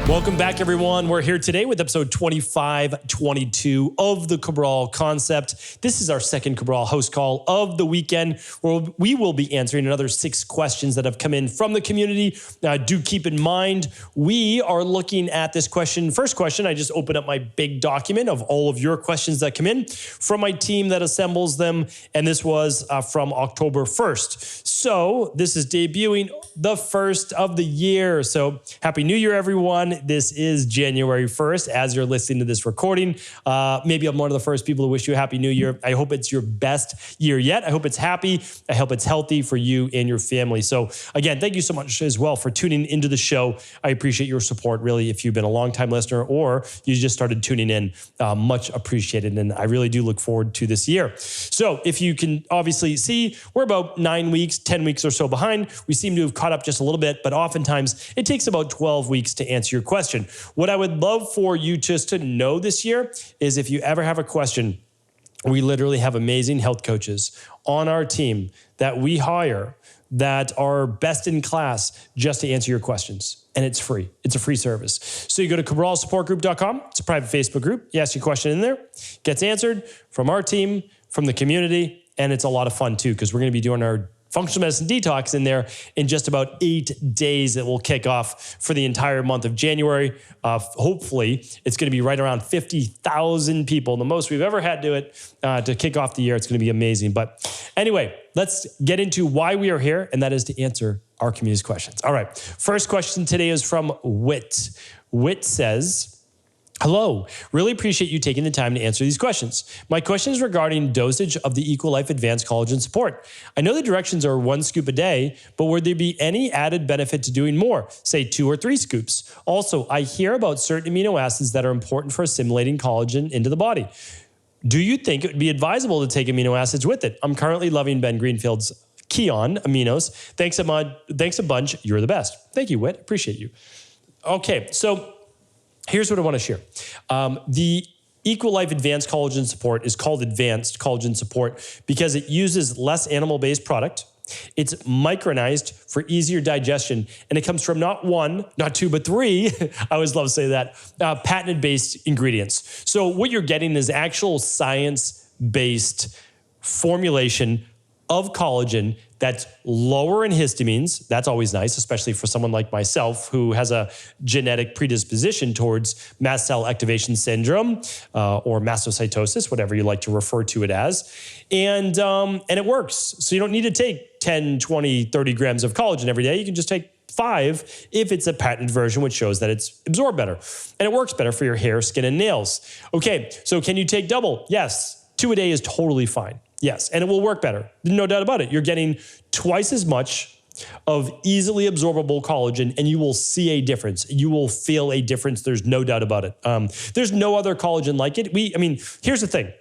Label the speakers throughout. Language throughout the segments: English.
Speaker 1: Welcome back, everyone. We're here today with episode 2522 of the Cabral Concept. This is our second Cabral HouseCall of the weekend, where we will be answering another 6 questions that have come in from the community. Do keep in mind, we are looking at this question. First question, I just opened up my big document of all of your questions that come in from my team that assembles them, and this was from October 1st. So this is debuting the first of the year. So Happy New Year, everyone. This is January 1st as you're listening to this recording. Maybe I'm one of the first people to wish you a Happy New Year. I hope it's your best year yet. I hope it's happy. I hope it's healthy for you and your family. So again, thank you so much as well for tuning into the show. I appreciate your support, really, if you've been a longtime listener or you just started tuning in. Much appreciated, and I really do look forward to this year. So if you can obviously see, we're about 9 weeks, 10 weeks or so behind. We seem to have caught up just a little bit, but oftentimes it takes about 12 weeks to answer your question. What I would love for you just to know this year is if you ever have a question, we literally have amazing health coaches on our team that we hire that are best in class just to answer your questions. And it's free. It's a free service. So you go to cabralsupportgroup.com. It's a private Facebook group. You ask your question in there, gets answered from our team, from the community, and it's a lot of fun too, because we're going to be doing our functional medicine detox in there in just about 8 days that will kick off for the entire month of January. Hopefully, it's going to be right around 50,000 people, the most we've ever had do it to kick off the year. It's going to be amazing. But anyway, let's get into why we are here, and that is to answer our community's questions. All right, first question today is from Whit. Whit says, hello, really appreciate you taking the time to answer these questions. My question is regarding dosage of the Equilife Advanced Collagen Support. I know the directions are 1 scoop a day, but would there be any added benefit to doing more, say 2 or 3 scoops? Also, I hear about certain amino acids that are important for assimilating collagen into the body. Do you think it would be advisable to take amino acids with it? I'm currently loving Ben Greenfield's Keon aminos. Thanks a bunch. You're the best. Thank you, Whit. Appreciate you. Okay, so here's what I want to share. The Equilife Advanced Collagen Support is called Advanced Collagen Support because it uses less animal-based product. It's micronized for easier digestion, and it comes from not 1, not 2, but 3, I always love to say that, patented-based ingredients. So what you're getting is actual science-based formulation of collagen that's lower in histamines. That's always nice, especially for someone like myself who has a genetic predisposition towards mast cell activation syndrome or mastocytosis, whatever you like to refer to it as. And it works. So you don't need to take 10, 20, 30 grams of collagen every day. You can just take 5 if it's a patented version, which shows that it's absorbed better. And it works better for your hair, skin, and nails. Okay, so can you take double? Yes. 2 a day is totally fine. Yes, and it will work better. No doubt about it. You're getting twice as much of easily absorbable collagen, and you will see a difference. You will feel a difference. There's no doubt about it. There's no other collagen like it. Here's the thing.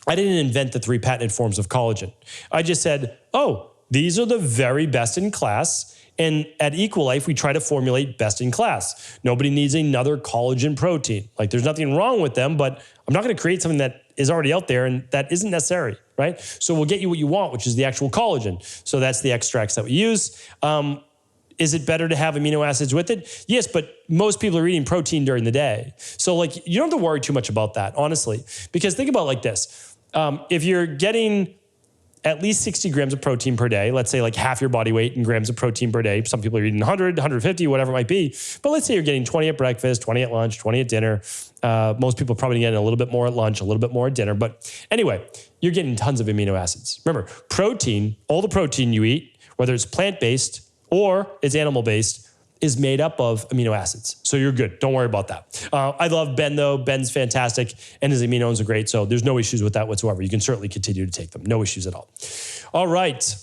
Speaker 1: I didn't invent the 3 patented forms of collagen. I just said, oh, these are the very best in class. And at Equilife, we try to formulate best in class. Nobody needs another collagen protein. Like, there's nothing wrong with them, but I'm not going to create something that is already out there and that isn't necessary, right? So we'll get you what you want, which is the actual collagen. So that's the extracts that we use. Is it better to have amino acids with it? Yes, but most people are eating protein during the day. So you don't have to worry too much about that, honestly, because think about it like this. If you're getting at least 60 grams of protein per day, let's say half your body weight in grams of protein per day. Some people are eating 100, 150, whatever it might be. But let's say you're getting 20 at breakfast, 20 at lunch, 20 at dinner. Most people are probably getting a little bit more at lunch, a little bit more at dinner. But anyway, you're getting tons of amino acids. Remember, protein, all the protein you eat, whether it's plant-based or it's animal-based, is made up of amino acids. So you're good. Don't worry about that. I love Ben, though. Ben's fantastic, and his aminos are great, so there's no issues with that whatsoever. You can certainly continue to take them. No issues at all. All right.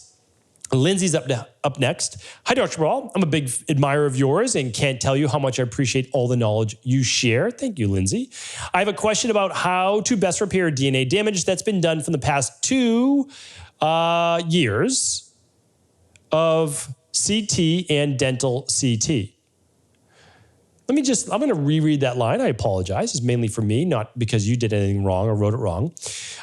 Speaker 1: Lindsay's up next. Hi, Dr. Cabral. I'm a big admirer of yours and can't tell you how much I appreciate all the knowledge you share. Thank you, Lindsay. I have a question about how to best repair DNA damage that's been done from the past 2 years of CT and dental CT. I'm going to reread that line. I apologize. It's mainly for me, not because you did anything wrong or wrote it wrong.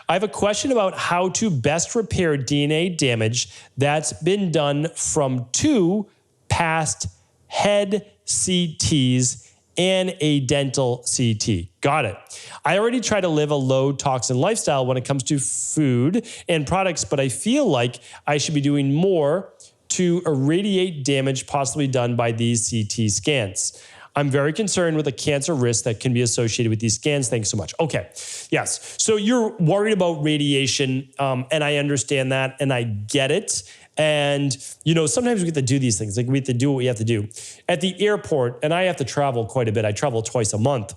Speaker 1: I have a question about how to best repair DNA damage that's been done from 2 past head CTs and a dental CT. Got it. I already try to live a low toxin lifestyle when it comes to food and products, but I feel like I should be doing more to irradiate damage possibly done by these CT scans. I'm very concerned with the cancer risk that can be associated with these scans. Thanks so much. Okay. Yes. So you're worried about radiation, and I understand that, and I get it. And, sometimes we have to do these things. Like we have to do what we have to do. At the airport, and I have to travel quite a bit. I travel twice a month.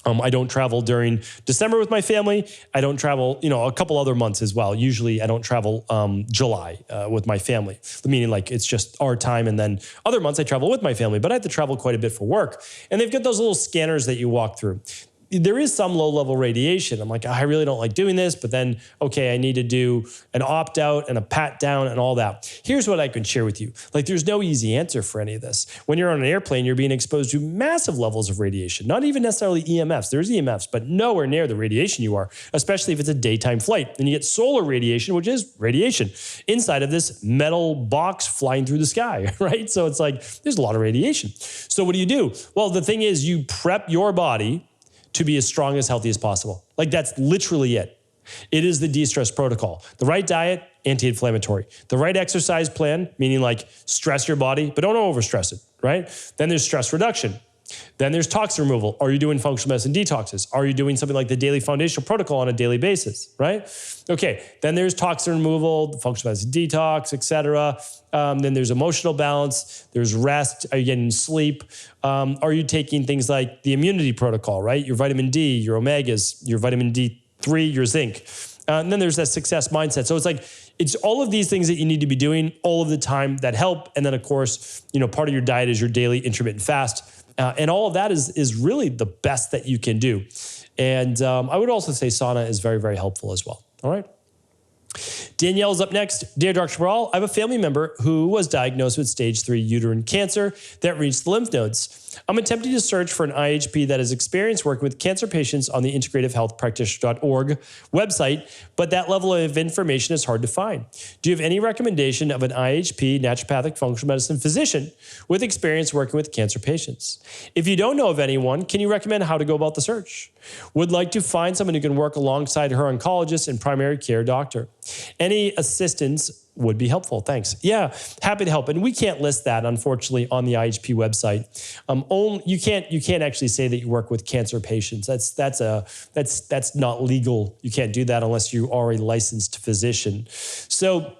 Speaker 1: I don't travel during December with my family. I don't travel, a couple other months as well. Usually I don't travel July with my family, meaning like it's just our time. And then other months I travel with my family, but I have to travel quite a bit for work. And they've got those little scanners that you walk through. There is some low-level radiation. I'm like, I really don't like doing this, but then, okay, I need to do an opt-out and a pat-down and all that. Here's what I can share with you. Like, there's no easy answer for any of this. When you're on an airplane, you're being exposed to massive levels of radiation, not even necessarily EMFs. There's EMFs, but nowhere near the radiation you are, especially if it's a daytime flight. Then you get solar radiation, which is radiation, inside of this metal box flying through the sky, right? So it's like, there's a lot of radiation. So what do? Well, the thing is, you prep your body to be as strong, as healthy as possible. Like that's literally it. It is the de-stress protocol. The right diet, anti-inflammatory. The right exercise plan, meaning like stress your body, but don't overstress it, right? Then there's stress reduction. Then there's toxin removal. Are you doing functional medicine detoxes? Are you doing something like the daily foundational protocol on a daily basis, right? Okay, then there's toxin removal, functional medicine detox, etc. Then there's emotional balance. There's rest. Are you getting sleep? Are you taking things like the immunity protocol, right? Your vitamin D, your omegas, your vitamin D3, your zinc. And then there's that success mindset. So it's all of these things that you need to be doing all of the time that help. And then of course, part of your diet is your daily intermittent fast. And all of that is really the best that you can do. And I would also say sauna is very, very helpful as well. All right. Danielle's up next. Dear Dr. Cabral, I have a family member who was diagnosed with stage 3 uterine cancer that reached the lymph nodes. I'm attempting to search for an IHP that has experience working with cancer patients on the integrativehealthpractitioner.org website, but that level of information is hard to find. Do you have any recommendation of an IHP, naturopathic functional medicine physician with experience working with cancer patients? If you don't know of anyone, can you recommend how to go about the search? Would like to find someone who can work alongside her oncologist and primary care doctor. Any assistance would be helpful. Thanks. Yeah, happy to help. And we can't list that, unfortunately, on the IHP website. You can't actually say that you work with cancer patients. That's not legal. You can't do that unless you are a licensed physician. So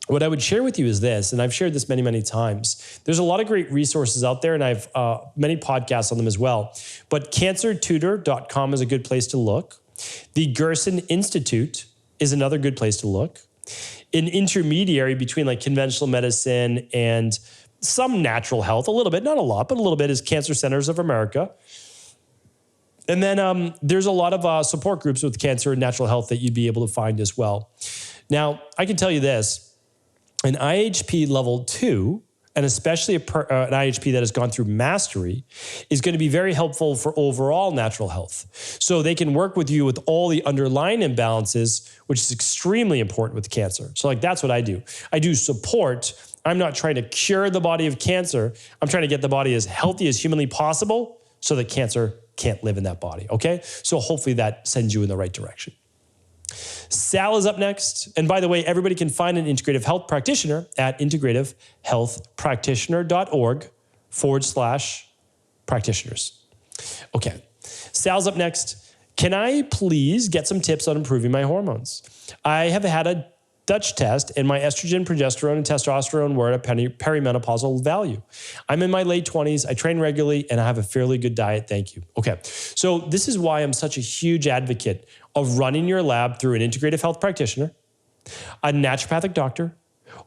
Speaker 1: what I would share with you is this, and I've shared this many, many times. There's a lot of great resources out there, and I have many podcasts on them as well. But cancertutor.com is a good place to look. The Gerson Institute is another good place to look. An intermediary between like conventional medicine and some natural health, a little bit, not a lot, but a little bit, is Cancer Centers of America. And then there's a lot of support groups with cancer and natural health that you'd be able to find as well. Now, I can tell you this, an IHP level 2, and especially an IHP that has gone through mastery, is going to be very helpful for overall natural health. So they can work with you with all the underlying imbalances, which is extremely important with cancer. So that's what I do. I do support. I'm not trying to cure the body of cancer. I'm trying to get the body as healthy as humanly possible so that cancer can't live in that body, okay? So hopefully that sends you in the right direction. Sal is up next. And by the way, everybody can find an integrative health practitioner at integrativehealthpractitioner.org/practitioners. Okay. Sal's up next. Can I please get some tips on improving my hormones? I have had a Dutch test and my estrogen, progesterone, and testosterone were at a perimenopausal value. I'm in my late 20s. I train regularly and I have a fairly good diet. Thank you. Okay. So this is why I'm such a huge advocate of running your lab through an integrative health practitioner, a naturopathic doctor,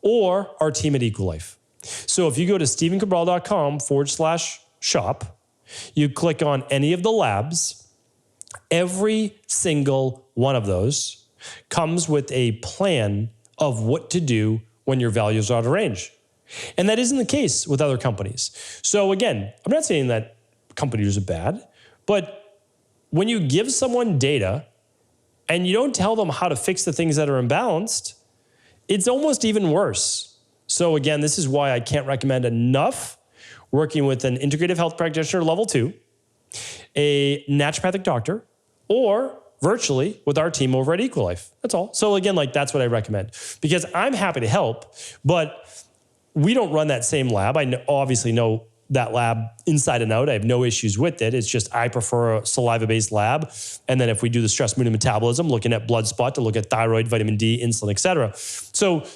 Speaker 1: or our team at Equilife. So if you go to stephencabral.com/shop, you click on any of the labs, every single one of those comes with a plan of what to do when your values are out of range. And that isn't the case with other companies. So again, I'm not saying that companies are bad, but when you give someone data and you don't tell them how to fix the things that are imbalanced, it's almost even worse. So again, this is why I can't recommend enough working with an integrative health practitioner level 2, a naturopathic doctor, or virtually with our team over at Equilife. That's all. So again, like that's what I recommend because I'm happy to help, but we don't run that same lab. I obviously know that lab inside and out. I have no issues with it. It's just I prefer a saliva-based lab. And then if we do the stress, mood, and metabolism, looking at blood spot to look at thyroid, vitamin D, insulin, et cetera. So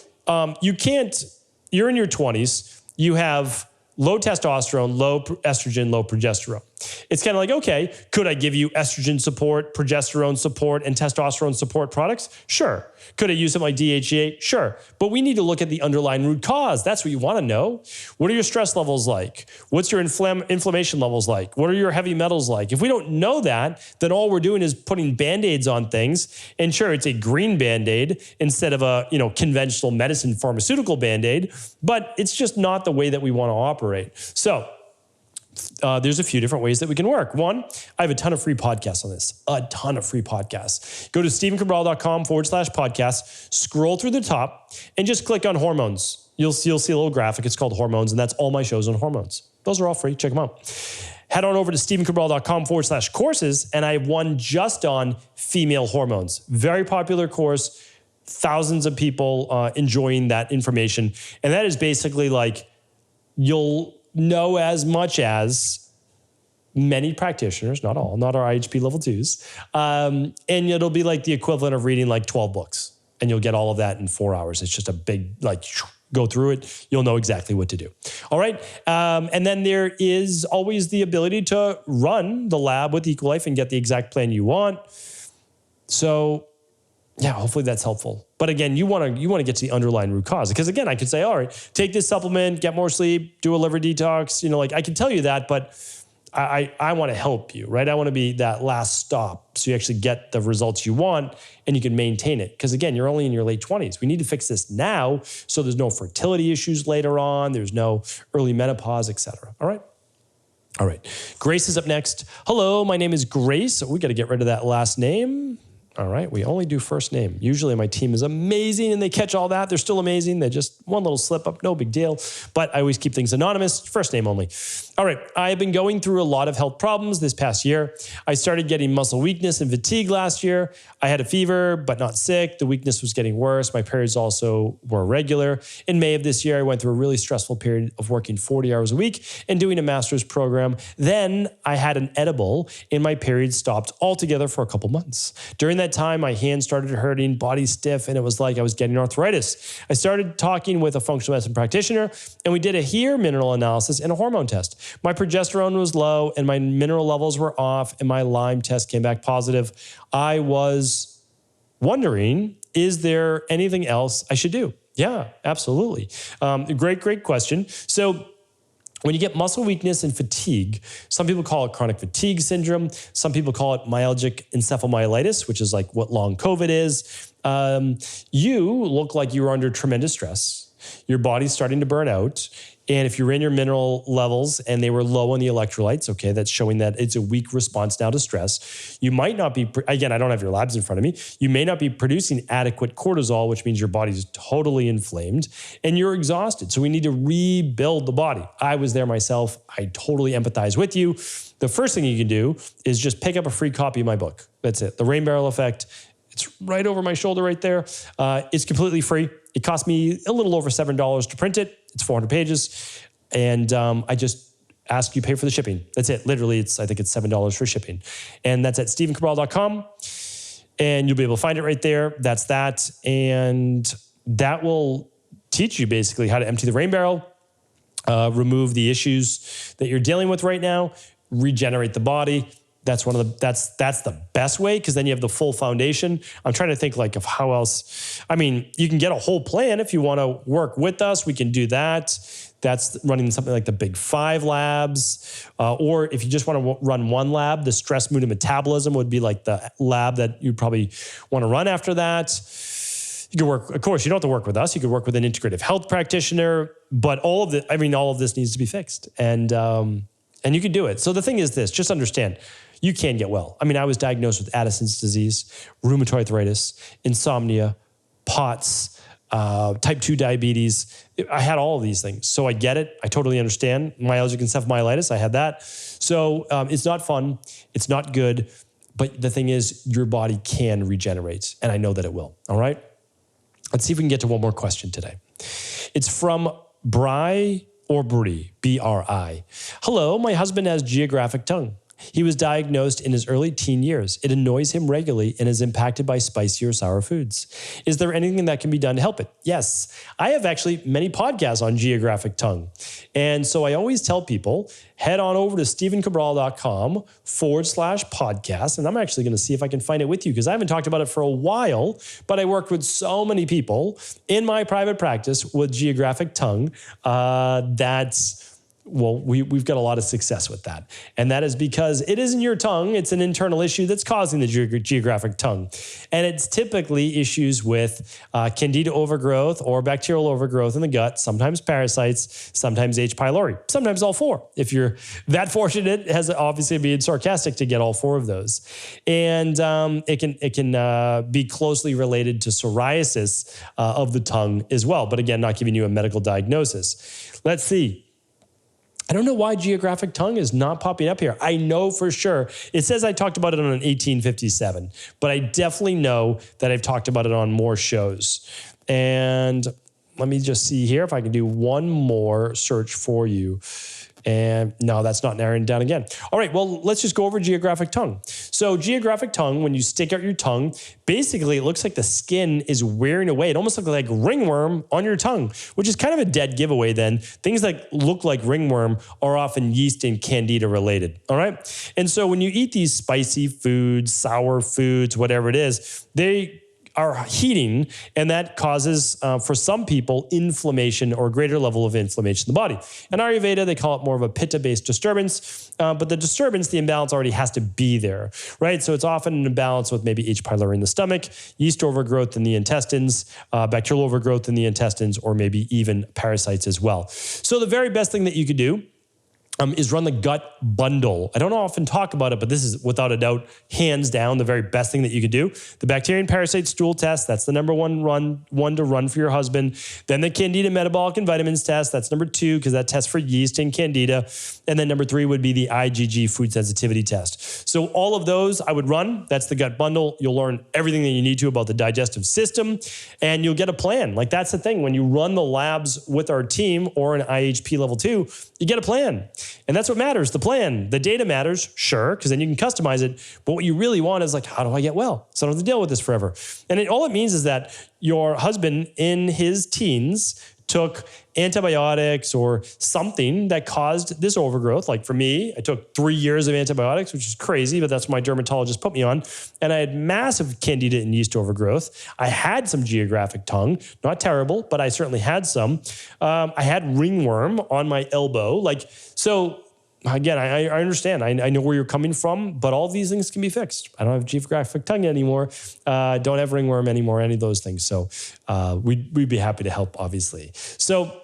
Speaker 1: you're in your 20s, you have low testosterone, low estrogen, low progesterone. It's kind of like, okay, could I give you estrogen support, progesterone support, and testosterone support products? Sure. Could I use something like DHEA? Sure. But we need to look at the underlying root cause. That's what you want to know. What are your stress levels like? What's your inflammation levels like? What are your heavy metals like? If we don't know that, then all we're doing is putting Band-Aids on things. And sure, it's a green Band-Aid instead of a conventional medicine pharmaceutical Band-Aid, but it's just not the way that we want to operate. So there's a few different ways that we can work. One, I have a ton of free podcasts on this, a ton of free podcasts. Go to stephencabral.com/podcast, scroll through the top and just click on hormones. You'll see a little graphic. It's called hormones. And that's all my shows on hormones. Those are all free. Check them out. Head on over to stephencabral.com/courses. And I have one just on female hormones. Very popular course. Thousands of people enjoying that information. And that is basically like, you'll know as much as many practitioners, not all, not our IHP level 2s. And it'll be like the equivalent of reading like 12 books. And you'll get all of that in 4 hours. It's just a big, go through it. You'll know exactly what to do. All right. And then there is always the ability to run the lab with Equilife and get the exact plan you want. So yeah, hopefully that's helpful. But again, you want to get to the underlying root cause. Because again, I could say, all right, take this supplement, get more sleep, do a liver detox. I can tell you that, but I want to help you, right? I want to be that last stop so you actually get the results you want and you can maintain it. Because again, you're only in your late 20s. We need to fix this now so there's no fertility issues later on. There's no early menopause, et cetera. All right? All right. Grace is up next. Hello, my name is Grace. We got to get rid of that last name. All right, we only do first name. Usually my team is amazing and they catch all that. They're still amazing. They just one little slip up, no big deal. But I always keep things anonymous, first name only. All right, I've been going through a lot of health problems this past year. I started getting muscle weakness and fatigue last year. I had a fever, but not sick. The weakness was getting worse. My periods also were irregular. In May of this year, I went through a really stressful period of working 40 hours a week and doing a master's program. Then I had an edible and my period stopped altogether for a couple months. During that time, my hands started hurting, body stiff, and it was like I was getting arthritis. I started talking with a functional medicine practitioner, and we did a hair mineral analysis and a hormone test. My progesterone was low, and my mineral levels were off, and my Lyme test came back positive. I was wondering, is there anything else I should do? Yeah, absolutely. Great question. So when you get muscle weakness and fatigue, some people call it chronic fatigue syndrome. Some people call it myalgic encephalomyelitis, which is like what long COVID is. You look like you were under tremendous stress. Your body's starting to burn out. And if you're in your mineral levels and they were low on the electrolytes, okay, that's showing that it's a weak response now to stress. You might not be, again, I don't have your labs in front of me. You may not be producing adequate cortisol, which means your body's totally inflamed and you're exhausted. So we need to rebuild the body. I was there myself. I totally empathize with you. The first thing you can do is just pick up a free copy of my book. That's it. The Rain Barrel Effect. It's right over my shoulder right there. It's completely free. It cost me a little over $7 to print it. It's 400 pages. And I just ask you pay for the shipping. That's it. Literally, I think it's $7 for shipping. And that's at stephencabral.com. And you'll be able to find it right there. That's that. And that will teach you basically how to empty the rain barrel, remove the issues that you're dealing with right now, regenerate the body. That's that's the best way because then you have the full foundation. I'm trying to think like of how else. I mean, you can get a whole plan if you want to work with us. We can do that. That's running something like the Big 5 labs. Or if you just want to run one lab, the stress, mood, and metabolism would be like the lab that you probably want to run after that. You can work, of course, you don't have to work with us. You could work with an integrative health practitioner, but all of this needs to be fixed. And you can do it. So the thing is this, just understand, you can get well. I mean, I was diagnosed with Addisons disease, rheumatoid arthritis, insomnia, POTS, type 2 diabetes. I had all of these things. So I get it. I totally understand. Myalgic encephalomyelitis, I had that. So it's not fun. It's not good. But the thing is, your body can regenerate. And I know that it will. All right? Let's see if we can get to one more question today. It's from Bri or Bri, B-R-I. Hello, my husband has geographic tongue. He was diagnosed in his early teen years. It annoys him regularly and is impacted by spicy or sour foods. Is there anything that can be done to help it? Yes. I have actually many podcasts on geographic tongue. And so I always tell people, head on over to stephencabral.com/podcast. And I'm actually going to see if I can find it with you because I haven't talked about it for a while, but I worked with so many people in my private practice with geographic tongue we've got a lot of success with that. And that is because it isn't your tongue. It's an internal issue that's causing the geographic tongue. And it's typically issues with candida overgrowth or bacterial overgrowth in the gut, sometimes parasites, sometimes H. pylori, sometimes all four. If you're that fortunate, it has obviously being sarcastic to get all four of those. And it can be closely related to psoriasis of the tongue as well. But again, not giving you a medical diagnosis. Let's see. I don't know why geographic tongue is not popping up here. I know for sure. It says I talked about it on an 1857, but I definitely know that I've talked about it on more shows. And let me just see here if I can do one more search for you. And no, that's not narrowing down again. All right, well, let's just go over geographic tongue. So geographic tongue, when you stick out your tongue, basically it looks like the skin is wearing away. It almost looks like ringworm on your tongue, which is kind of a dead giveaway then. Things that look like ringworm are often yeast and candida related, all right? And so when you eat these spicy foods, sour foods, whatever it is, they are heating, and that causes, for some people, inflammation or a greater level of inflammation in the body. In Ayurveda, they call it more of a pitta-based disturbance, but the disturbance, the imbalance already has to be there, right? So it's often an imbalance with maybe H. pylori in the stomach, yeast overgrowth in the intestines, bacterial overgrowth in the intestines, or maybe even parasites as well. So the very best thing that you could do is run the gut bundle. I don't often talk about it, but this is without a doubt, hands down, the very best thing that you could do. The bacteria and parasite stool test, that's the number one to run for your husband. Then the candida metabolic and vitamins test, that's number 2, because that tests for yeast and candida. And then number 3 would be the IgG food sensitivity test. So all of those I would run. That's the gut bundle. You'll learn everything that you need to about the digestive system, and you'll get a plan. Like that's the thing. When you run the labs with our team or an IHP level 2, you get a plan. And that's what matters, the plan. The data matters, sure, because then you can customize it. But what you really want is like, how do I get well? So I don't have to deal with this forever. And all it means is that your husband in his teens took antibiotics or something that caused this overgrowth. Like for me, I took 3 years of antibiotics, which is crazy, but that's what my dermatologist put me on. And I had massive candida and yeast overgrowth. I had some geographic tongue, not terrible, but I certainly had some. I had ringworm on my elbow. So again, I understand. I know where you're coming from, but all of these things can be fixed. I don't have geographic tongue anymore. Don't have ringworm anymore, any of those things. So we'd be happy to help, obviously. So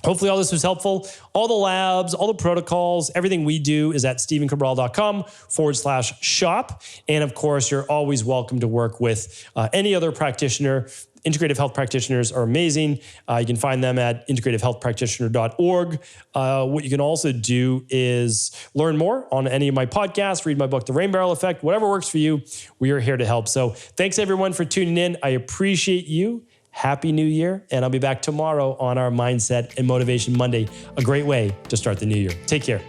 Speaker 1: hopefully all this was helpful. All the labs, all the protocols, everything we do is at stephencabral.com/shop. And of course, you're always welcome to work with any other practitioner. Integrative health practitioners are amazing. You can find them at integrativehealthpractitioner.org. What you can also do is learn more on any of my podcasts, read my book, The Rain Barrel Effect, whatever works for you. We are here to help. So thanks everyone for tuning in. I appreciate you. Happy New Year. And I'll be back tomorrow on our Mindset and Motivation Monday, a great way to start the new year. Take care.